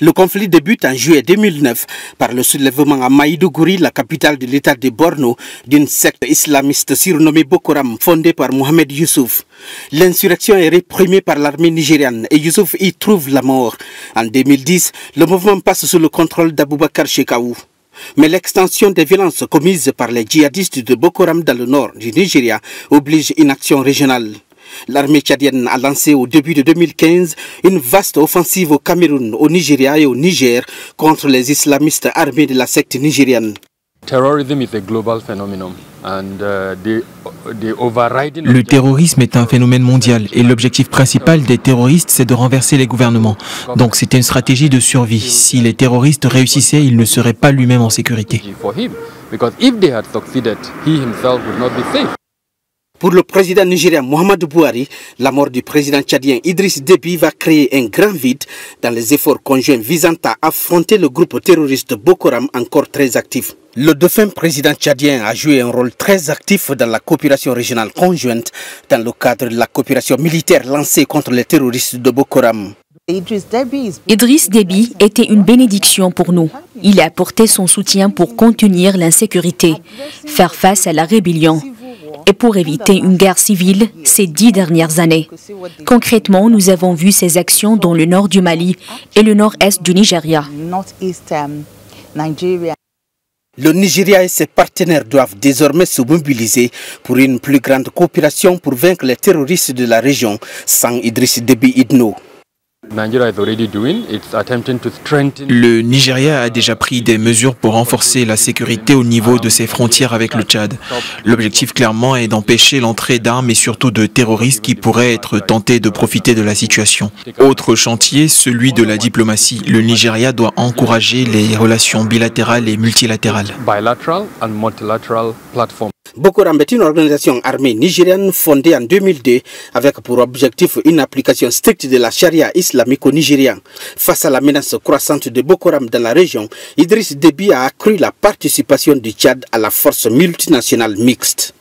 Le conflit débute en juillet 2009 par le soulèvement à Maïdougouri, la capitale de l'état de Borno, d'une secte islamiste surnommée Boko Haram, fondée par Mohamed Youssouf. L'insurrection est réprimée par l'armée nigériane et Youssouf y trouve la mort. En 2010, le mouvement passe sous le contrôle d'Aboubacar Shekau. Mais l'extension des violences commises par les djihadistes de Boko Haram dans le nord du Nigeria oblige une action régionale. L'armée tchadienne a lancé au début de 2015 une vaste offensive au Cameroun, au Nigeria et au Niger contre les islamistes armés de la secte nigériane. Le terrorisme est un phénomène mondial et l'objectif principal des terroristes, c'est de renverser les gouvernements. Donc c'était une stratégie de survie. Si les terroristes réussissaient, il ne serait pas lui-même en sécurité. Pour le président nigérien Muhammadu Buhari, la mort du président tchadien Idriss Déby va créer un grand vide dans les efforts conjoints visant à affronter le groupe terroriste Boko Haram encore très actif. Le défunt président tchadien a joué un rôle très actif dans la coopération régionale conjointe dans le cadre de la coopération militaire lancée contre les terroristes de Boko Haram. Idriss Déby était une bénédiction pour nous. Il a apporté son soutien pour contenir l'insécurité, faire face à la rébellion et pour éviter une guerre civile ces 10 dernières années. Concrètement, nous avons vu ses actions dans le nord du Mali et le nord-est du Nigeria. Le Nigeria et ses partenaires doivent désormais se mobiliser pour une plus grande coopération pour vaincre les terroristes de la région sans Idriss Déby Itno. Le Nigeria a déjà pris des mesures pour renforcer la sécurité au niveau de ses frontières avec le Tchad. L'objectif clairement est d'empêcher l'entrée d'armes et surtout de terroristes qui pourraient être tentés de profiter de la situation. Autre chantier, celui de la diplomatie. Le Nigeria doit encourager les relations bilatérales et multilatérales. Boko Haram est une organisation armée nigériane fondée en 2002 avec pour objectif une application stricte de la charia islamique au Nigeria. Face à la menace croissante de Boko Haram dans la région, Idriss Déby a accru la participation du Tchad à la force multinationale mixte.